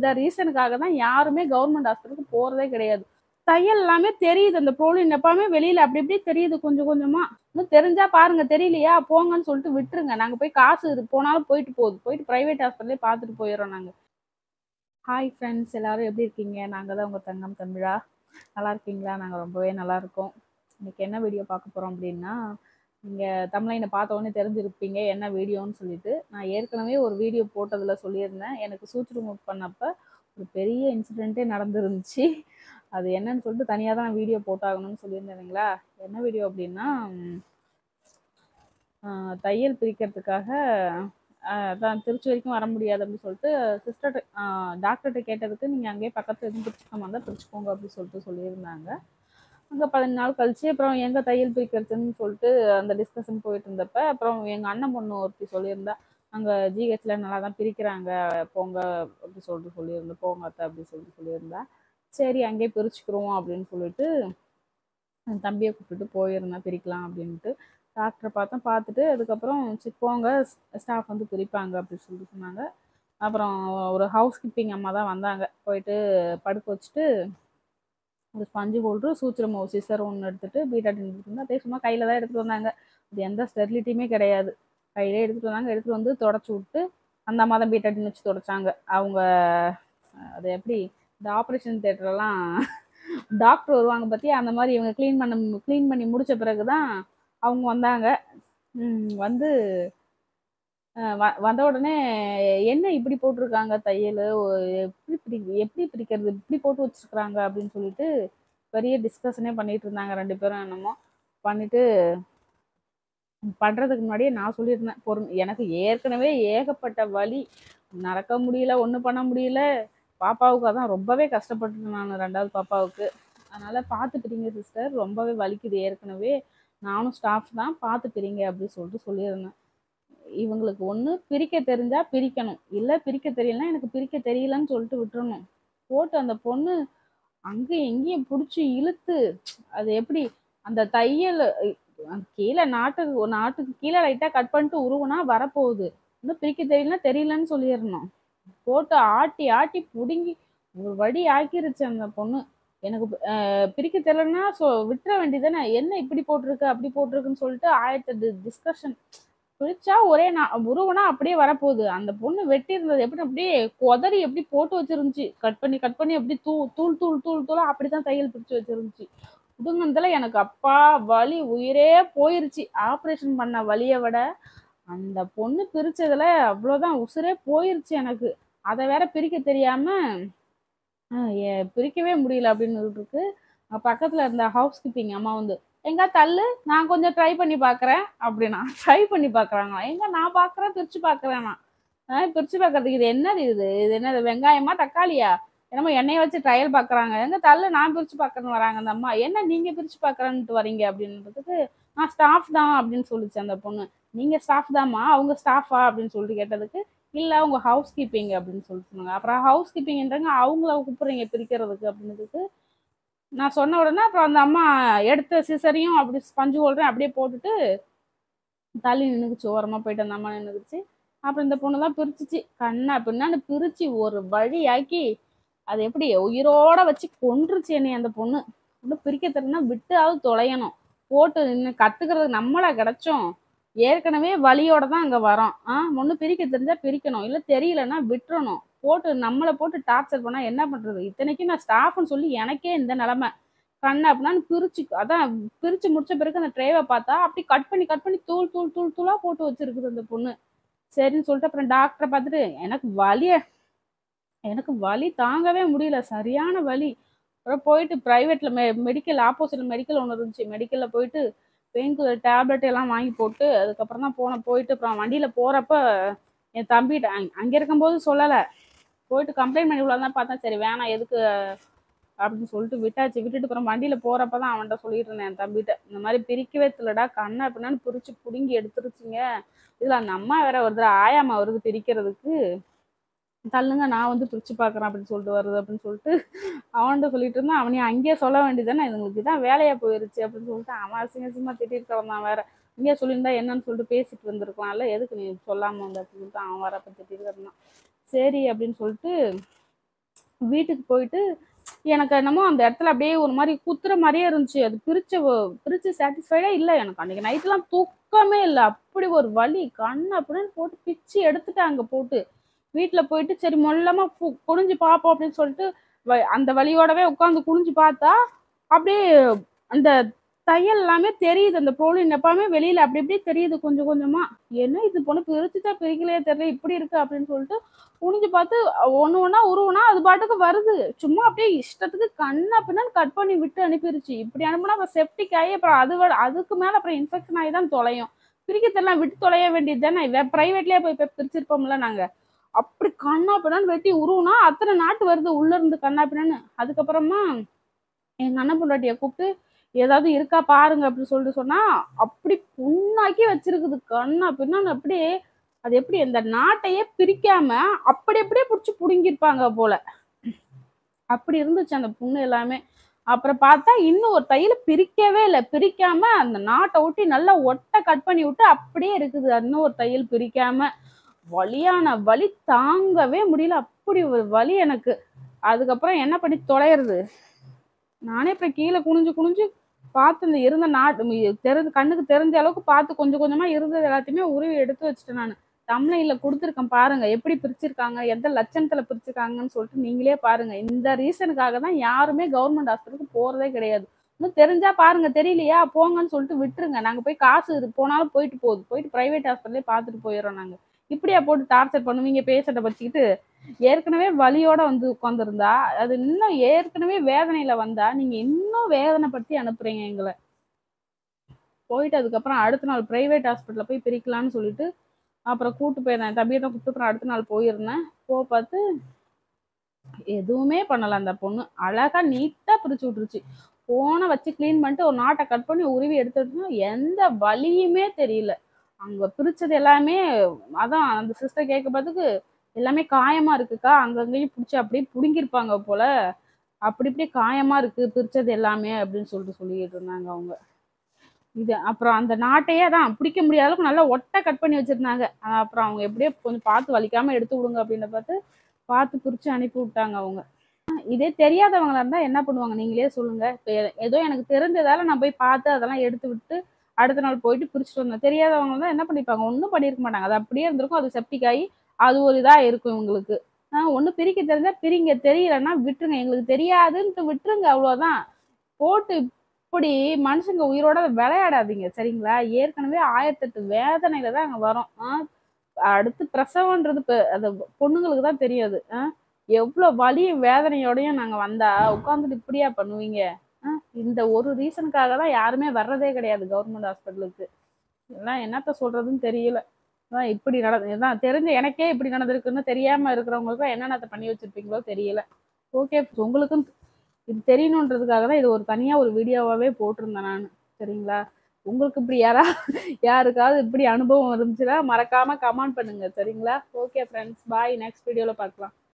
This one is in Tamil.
இந்த ரீசனுக்காக தான் யாருமே கவர்மெண்ட் ஹாஸ்பிட்டலுக்கு போறதே கிடையாது. தையல் எல்லாமே தெரியுது. அந்த ப்ரோலின் எப்பவுமே வெளியில அப்படி இப்படி தெரியுது கொஞ்சம் கொஞ்சமா. இன்னும் தெரிஞ்சா பாருங்க, தெரியலையா போங்கன்னு சொல்லிட்டு விட்டுருங்க. நாங்க போய் காசு இது போனாலும் போயிட்டு போகுது. போயிட்டு பிரைவேட் ஹாஸ்பிட்டலே பார்த்துட்டு போயிடுறோம் நாங்க. ஹாய் ஃப்ரெண்ட்ஸ், எல்லாரும் எப்படி இருக்கீங்க? நாங்க தான் உங்க தங்கம் தமிழா. நல்லா இருக்கீங்களா? நாங்க ரொம்பவே நல்லா இருக்கோம். இன்னைக்கு என்ன வீடியோ பார்க்க போறோம் அப்படின்னா, நீங்க தமிழ்லைனை பார்த்த உடனே தெரிஞ்சிருப்பீங்க என்ன வீடியோன்னு சொல்லிட்டு. நான் ஏற்கனவே ஒரு வீடியோ போட்டதுல சொல்லியிருந்தேன். எனக்கு சூச் ரிமூவ் பண்ணப்ப ஒரு பெரிய இன்சிடென்ட்டே நடந்துருந்துச்சு. அது என்னன்னு சொல்லிட்டு தனியா தான் நான் வீடியோ போட்டாகணும்னு சொல்லியிருந்தேன் இல்லைங்களா? என்ன வீடியோ அப்படின்னா, தையல் பிரிக்கிறதுக்காக அதான் திருச்சி வரைக்கும் வர முடியாது அப்படின்னு சொல்லிட்டு சிஸ்டர்கிட்ட டாக்டர்கிட்ட கேட்டதுக்கு, நீங்கள் அங்கேயே பக்கத்தில் எதுவும் பிரிச்சுக்கமா இருந்தால் பிரிச்சுக்கோங்க அப்படின்னு சொல்லிட்டு சொல்லியிருந்தாங்க. அங்கே 15 நாள் கழிச்சு அப்புறம் எங்கே தையல் பிரிக்கிறதுன்னு சொல்லிட்டு அந்த டிஸ்கஷன் போயிட்டு இருந்தப்ப, அப்புறம் எங்கள் அண்ணன் பொண்ணு ஒருத்தி சொல்லியிருந்தா, அங்கே ஜிஹெச்சில் நல்லா தான் பிரிக்கிறாங்க, போங்க அப்படி சொல்லிட்டு சொல்லியிருந்தேன், போங்க அத்தை அப்படி சொல்லிட்டு சொல்லியிருந்தா. சரி அங்கேயே பிரிச்சுக்கிறோம் அப்படின்னு சொல்லிட்டு என் தம்பியை கூப்பிட்டுட்டு போயிருந்தேன் பிரிக்கலாம் அப்படின்ட்டு. டாக்டரை பார்த்தேன், பார்த்துட்டு அதுக்கப்புறம் சரி போங்க ஸ்டாஃப் வந்து பிரிப்பாங்க அப்படின்னு சொல்லிட்டு சொன்னாங்க. அப்புறம் ஒரு ஹவுஸ் கீப்பிங் அம்மா தான் வந்தாங்க. போயிட்டு படுக்க வச்சுட்டு ஒரு ஸ்பஞ்சு ஹோல்டரு, சூத்திரம் சிசர் ஒன்று எடுத்துகிட்டு பீட்டாட்டின் எடுத்துட்டு அதே சும்மா கையில் தான் எடுத்துகிட்டு வந்தாங்க. அது எந்த ஸ்டெரிலிட்டியுமே கிடையாது. கையிலே எடுத்துகிட்டு வந்தாங்க. எடுத்துகிட்டு வந்து தொடச்சி விட்டு அந்த அம்மா தான் பீட்டாட்டின் வச்சு தொடச்சாங்க. அவங்க அது எப்படி இந்த ஆப்ரேஷன் தேட்டரெல்லாம் டாக்டர் வருவாங்க பார்த்தியா, அந்த மாதிரி இவங்க க்ளீன் பண்ணி முடித்த பிறகு தான் அவங்க வந்தாங்க. வந்து வந்த உடனே என்ன இப்படி போட்டிருக்காங்க தையல், எப்படி பிரிக்கிறது, இப்படி போட்டு வச்சுருக்குறாங்க அப்படின்னு சொல்லிட்டு பெரிய டிஸ்கஷனே பண்ணிட்டு இருந்தாங்க 2 பேரும். என்னமோ பண்ணிட்டு பண்ணுறதுக்கு முன்னாடியே நான் சொல்லியிருந்தேன், எனக்கு ஏற்கனவே ஏகப்பட்ட வலி, நடக்க முடியல, ஒன்றும் பண்ண முடியல. பாப்பாவுக்கு அதான் ரொம்பவே கஷ்டப்பட்டுட்டேன் நான் 2வது பாப்பாவுக்கு. அதனால் பார்த்து பிரிங்க சிஸ்டர், ரொம்பவே வலிக்குது ஏற்கனவே, நானும் ஸ்டாஃப் தான், பார்த்து பிரிங்க அப்படின்னு சொல்லிட்டு சொல்லியிருந்தேன். இவங்களுக்கு ஒன்று பிரிக்க தெரிஞ்சா பிரிக்கணும், இல்லை பிரிக்க தெரியலன்னா எனக்கு பிரிக்க தெரியலன்னு சொல்லிட்டு விட்டுறணும். போட்டு அந்த பொண்ணு அங்கேயும் எங்கேயும் பிடிச்சி இழுத்து, அது எப்படி அந்த தையல் கீழே நாட்டுக்கு கீழே லைட்டாக கட் பண்ணிட்டு உருவுனா வரப்போகுது, இன்னும் பிரிக்க தெரியலன்னா தெரியலன்னு சொல்லிடணும். போட்டு ஆட்டி ஆட்டி பிடுங்கி ஒரு வழி ஆக்கிருச்சு அந்த பொண்ணு. எனக்கு பிரிக்க தெரியலன்னா விட்டுற வேண்டியதானே, என்ன இப்படி போட்டிருக்கு அப்படி போட்டிருக்குன்னு சொல்லிட்டு 1008 டிஸ்கஷன். பிரிச்சா ஒரே உருவனா அப்படியே வரப்போகுது. அந்த பொண்ணு வெட்டி இருந்தது எப்படி அப்படியே கொதறி எப்படி போட்டு வச்சிருந்துச்சு. கட் பண்ணி அப்படி தூள் தூள் தூள் தூளா அப்படிதான் தையல் பிரிச்சு வச்சிருந்துச்சு. புடுங்கினதுல எனக்கு அப்பா வலி உயிரே போயிருச்சு. ஆப்ரேஷன் பண்ண வலியை விட அந்த பொண்ணு பிரிச்சதுல அவ்வளோதான், உசுரே போயிருச்சு எனக்கு. அதை வேற பிரிக்க தெரியாம பிரிக்கவே முடியல அப்படின்னு இருக்கு. பக்கத்துல இருந்த ஹவுஸ் கீப்பிங் அம்மா வந்து, எங்க தள்ளு நான் கொஞ்சம் ட்ரை பண்ணி பார்க்குறேன் அப்படின்னா. ட்ரை பண்ணி பார்க்குறாங்களா? எங்க நான் பார்க்குறேன், பிரித்து பார்க்குறேன் நான். பிரித்து பார்க்கறதுக்கு இது என்னது, இது என்னது வெங்காயமா தக்காளியா, என்னமோ எண்ணெயை வச்சு ட்ரையல் பார்க்குறாங்க. எங்க தள்ளு நான் பிரித்து பார்க்குறேன்னு வராங்க அந்த அம்மா. என்ன நீங்கள் பிரித்து பார்க்குறேன்ட்டு வரீங்க அப்படின்றதுக்கு, நான் ஸ்டாஃப் தான் அப்படின்னு சொல்லிச்சு அந்த பொண்ணு. நீங்கள் ஸ்டாஃப் தாம்மா, அவங்க ஸ்டாஃபா அப்படின்னு சொல்லிட்டு கேட்டதுக்கு, இல்லை அவங்க ஹவுஸ் கீப்பிங் அப்படின்னு சொல்லிட்டு சொன்னாங்க. அப்புறம் ஹவுஸ் கீப்பிங்ன்றாங்க, அவங்கள கூப்பிட்றீங்க பிரிக்கிறதுக்கு அப்படின்றதுக்கு நான் சொன்ன உடனே அப்புறம் அந்த அம்மா எடுத்த சிசரையும் அப்படி ஸ்பஞ்சு ஹோல்டரையும் அப்படியே போட்டுட்டு தள்ளி நின்றுக்குச்சு, ஓரமாக போயிட்டு அந்த அம்மா நின்றுக்குச்சு. அப்புறம் இந்த பொண்ணு தான் பிரிச்சிச்சு, கண்ணா பின்னான்னு பிரித்து ஒரு வழியாக்கி அது எப்படி உயிரோட வச்சு கொன்றுச்சு என்னை அந்த பொண்ணு. இன்னும் பிரிக்க தெரியலன்னா விட்டாவது தொலையணும், போட்டு இன்னும் கற்றுக்கிறதுக்கு நம்மளா கிடச்சோம். ஏற்கனவே வலியோட தான் அங்கே வரோம். ஒன்று பிரிக்க தெரிஞ்சால் பிரிக்கணும், இல்லை தெரியலன்னா விட்டுறணும். போட்டு நம்மளை போட்டு டார்ச்சர் பண்ணால் என்ன பண்ணுறது? இத்தனைக்கும் நான் ஸ்டாஃப்னு சொல்லி எனக்கே இந்த நிலமை. கண்ணு அப்படின்னா பிரிச்சு, அதான் பிரித்து முடிச்ச பிறகு அந்த ட்ரேவை பார்த்தா அப்படி கட் பண்ணி தூள் தூள் தூள் தூளாக போட்டு வச்சிருக்குது அந்த பொண்ணு. சரின்னு சொல்லிட்டு அப்புறம் டாக்டரை பார்த்துட்டு எனக்கு வலி தாங்கவே முடியல, சரியான வலி. அப்புறம் போயிட்டு ப்ரைவேட்டில் மெடிக்கல் ஆப்போசிட்டில் மெடிக்கல் ஒன்று இருந்துச்சு, மெடிக்கலில் போயிட்டு பெயின் கில்லர் டேப்லெட் எல்லாம் வாங்கி போட்டு அதுக்கப்புறம் தான் போயிட்டு அப்புறம் வண்டியில் போகிறப்ப என் தம்பிகிட்ட அங்கே இருக்கும்போது சொல்லலை, போயிட்டு கம்ப்ளைண்ட் பண்ணி விடலாம் பார்த்தேன். சரி வேணாம் எதுக்கு அப்படின்னு சொல்லிட்டு விட்டுட்டு அப்புறம் வண்டியில் போகிறப்ப தான் அவன்கிட்ட சொல்லிட்டு இருந்தேன் என் தம்பிகிட்ட, இந்த மாதிரி பிரிக்கவே தெரியலடா, கண்ணை அப்படின்னான்னு பிரித்து பிடுங்கி எடுத்துருச்சுங்க. இதில் அந்த அம்மா வேற வருது, ஆயாம்மா வருது பிரிக்கிறதுக்கு, தள்ளுங்க நான் வந்து பிரித்து பார்க்குறேன் அப்படின்னு சொல்லிட்டு வருது அப்படின்னு சொல்லிட்டு அவன்கிட்ட சொல்லிட்டு இருந்தேன். அவனையும் அங்கேயே சொல்ல வேண்டியதானே, இதுங்களுக்கு தான் வேலையாக போயிருச்சு அப்படின்னு சொல்லிட்டு அவன் அசிங்கமாக திட்டிட்டு கிடந்தான் வேற. இங்கேயே சொல்லியிருந்தா என்னன்னு சொல்லிட்டு பேசிட்டு வந்திருக்கலாம்ல, எதுக்கு நீ சொல்லாமல் வந்து அப்படின்னு சொல்லிட்டு அவன் வரப்போ திட்டிட்டு கிடந்தான். சரி அப்படின்னு சொல்லிட்டு வீட்டுக்கு போயிட்டு எனக்கு என்னமோ அந்த இடத்துல அப்படியே ஒரு மாதிரி குத்துற மாதிரியே இருந்துச்சு. அது பிரிச்சு சாட்டிஸ்ஃபைடே இல்ல எனக்கு. அன்னைக்கு நைட்லாம் தூக்கமே இல்ல. அப்படி ஒரு வலி. கண்ணு அப்படின்னு போட்டு பிச்சு எடுத்துட்டாங்க போட்டு. வீட்ல போயிட்டு சரி மொல்லமா குனிஞ்சு பார்ப்போம் அப்படின்னு சொல்லிட்டு, அந்த வலியோடவே உட்காந்து குனிஞ்சு பார்த்தா, அப்படியே அந்த தையல் எல்லாமே தெரியுது. அந்த ப்ரோலின் எப்பவுமே வெளியில அப்படி இப்படி தெரியுது கொஞ்சம் கொஞ்சமா. என்ன இது பொண்ணு பிரிச்சுட்டா பிரிக்கலையே தெரியல, இப்படி இருக்கு அப்படின்னு சொல்லிட்டு குனிஞ்சு பார்த்து ஒண்ணு ஒண்ணா உருவுனா அது பாட்டுக்கு வருது. சும்மா அப்படியே இஷ்டத்துக்கு கண்ணா பின்னான்னு கட் பண்ணி விட்டு அனுப்பிருச்சு. இப்படி அனுப்புனா அப்புறம் செப்டிக் ஆகி அப்புறம் அதுக்கு மேல அப்புறம் இன்ஃபெக்ஷன் ஆகி தான் தொலையும். பிரிக்க தெரியல விட்டு தொலைய வேண்டியது தானே. பிரைவேட்லயே போய் பிரிச்சிருப்போம்ல நாங்க. அப்படி கண்ணா பின்னான்னு வெட்டி உருவுனா அத்தனை நாட்டு வருது உள்ள இருந்து கண்ணா பின்னான்னு. அதுக்கப்புறமா எங்க அண்ணன் பொண்டாட்டிய கூப்பிட்டு ஏதாவது இருக்கா பாருங்க அப்படின்னு சொல்லிட்டு சொன்னா, அப்படி புண்ணாக்கி வச்சிருக்குது கண்ணா பின்னான்னு. அப்படியே அது எப்படி அந்த நாட்டையே பிரிக்காம அப்படி அப்படியே புடிச்சு புடுங்கிருப்பாங்க போல. அப்படி இருந்துச்சு அந்த புண்ணு எல்லாமே. அப்புறம் பார்த்தா இன்னும் ஒரு தையல பிரிக்கவே இல்ல. பிரிக்காம அந்த நாட்ட ஒட்டி நல்லா ஒட்ட கட் பண்ணி விட்டு அப்படியே இருக்குது. இன்னும் ஒரு தையல் பிரிக்காம. வலியான வலி தாங்கவே முடியல. அப்படி ஒரு வலி எனக்கு. அதுக்கப்புறம் என்ன பண்ணி தொலையறது? நானே அப்புறம் கீழ குனிஞ்சு குனிஞ்சு பார்த்து இந்த இருந்த கண்ணுக்கு தெரிஞ்ச அளவுக்கு பார்த்து கொஞ்சம் கொஞ்சமா இருந்தது எல்லாத்தையுமே உருவி எடுத்து வச்சுட்டேன் நானு. தம்ப்நெயில்ல குடுத்துருக்கேன் பாருங்க. எப்படி பிரிச்சிருக்காங்க, எந்த லட்சணத்துல பிரிச்சிருக்காங்கன்னு சொல்லிட்டு நீங்களே பாருங்க. இந்த ரீசனுக்காக தான் யாருமே கவர்மெண்ட் ஹாஸ்பிட்டலுக்கு போறதே கிடையாது. இன்னும் தெரிஞ்சா பாருங்க, தெரியலையா போங்கன்னு சொல்லிட்டு விட்டுருங்க. நாங்க போய் காசு போனாலும் போயிட்டு போகுது. போயிட்டு பிரைவேட் ஹாஸ்பிட்டலே பார்த்துட்டு போயிடுறோம் நாங்க. இப்படியா போட்டு டார்ச்சர் பண்ணுவீங்க பேஷண்ட்ட வச்சுக்கிட்டு? ஏற்கனவே வலியோட வந்து உட்காந்துருந்தா, அது இன்னும் ஏற்கனவே வேதனையில வந்தா, நீங்க இன்னும் வேதனைப்படுத்தி அனுப்புறீங்க எங்கள. போயிட்டு அதுக்கப்புறம் அடுத்த நாள் பிரைவேட் ஹாஸ்பிட்டல்ல போய் பிரிக்கலான்னு சொல்லிட்டு, அப்புறம் கூட்டு போயிருந்தேன். தம்பிய தான் கூப்பிட்டு அப்புறம் அடுத்த நாள் போயிருந்தேன். பார்த்து எதுவுமே பண்ணல அந்த பொண்ணு. அழகா நீட்டா பிரிச்சு விட்டுருச்சு. ஃபோன வச்சு கிளீன் பண்ணிட்டு ஒரு நாட்ட கட் பண்ணி உருவி எடுத்துட்டுனா, எந்த வலியுமே தெரியல. அங்க பிரிச்சது எல்லாமே அதான் அந்த சிஸ்டர் கேட்கறதுக்கு, எல்லாமே காயமா இருக்குக்கா. அங்கங்கயும் புடிச்சு அப்படியே புடுங்கிருப்பாங்க போல. அப்படி இப்படி காயமா இருக்கு பிரிச்சது எல்லாமே அப்படின்னு சொல்லிட்டு சொல்லிட்டு இருந்தாங்க அவங்க. இது அப்புறம் அந்த நாட்டையே தான் பிடிக்க முடியாத அளவுக்கு நல்லா ஒட்ட கட் பண்ணி வச்சிருந்தாங்க. அப்புறம் அவங்க எப்படியோ கொஞ்சம் பார்த்து வலிக்காம எடுத்து விடுங்க அப்படின்னு பார்த்து பிரிச்சு அனுப்பி விட்டாங்க அவங்க. இதே தெரியாதவங்களா இருந்தா என்ன பண்ணுவாங்க நீங்களே சொல்லுங்க. இப்ப ஏதோ எனக்கு தெரிஞ்சதால நான் போய் பார்த்து அதெல்லாம் எடுத்து விட்டு அடுத்த நாள் போயிட்டு பிரிச்சுட்டு வந்தேன். தெரியாதவங்க தான் என்ன பண்ணிருப்பாங்க? ஒண்ணும் பண்ணியிருக்க மாட்டாங்க. அது அப்படியே இருந்திருக்கும். அது செப்டிக் ஆகி அது ஒரு இதா இருக்கும் இவங்களுக்கு. ஒண்ணு பிரிக்க தெரிஞ்சா பிரிங்க. தெரியலன்னா விட்டுருங்க. எங்களுக்கு தெரியாதுன்ட்டு விட்டுருங்க அவ்வளோதான். போட்டு இப்படி மனுஷங்க உயிரோட விளையாடாதீங்க சரிங்களா? ஏற்கனவே 1008 வேதனையில தான் அங்க வரோம். அடுத்து பிரசவம்ன்றது அது பொண்ணுங்களுக்கு தான் தெரியும் அது. எவ்வளோ வலியும் வேதனையோடையும் நாங்க வந்தா உட்காந்துட்டு இப்படியா பண்ணுவீங்க? இந்த ஒரு ரீசனுக்காக தான் யாருமே வர்றதே கிடையாது கவர்மெண்ட் ஹாஸ்பிட்டலுக்கு. எல்லாம் என்னத்த சொல்றதுன்னு தெரியல. இப்படி இதான் தெரிஞ்ச எனக்கே இப்படி நடந்திருக்குன்னு தெரியாம இருக்கிறவங்களுக்கும் என்னென்னத்த பண்ணி வச்சிருப்பீங்களோ தெரியல. ஓகே, உங்களுக்கும் இது தெரியணுன்றதுக்காக தான் இது ஒரு தனியா ஒரு வீடியோவாவே போட்டிருந்தேன் நான். சரிங்களா? உங்களுக்கு இப்படி யாருக்காவது இப்படி அனுபவம் இருந்துச்சுன்னா மறக்காம கமெண்ட் பண்ணுங்க. சரிங்களா? ஓகே ஃப்ரெண்ட்ஸ், பாய். நெக்ஸ்ட் வீடியோல பார்க்கலாம்.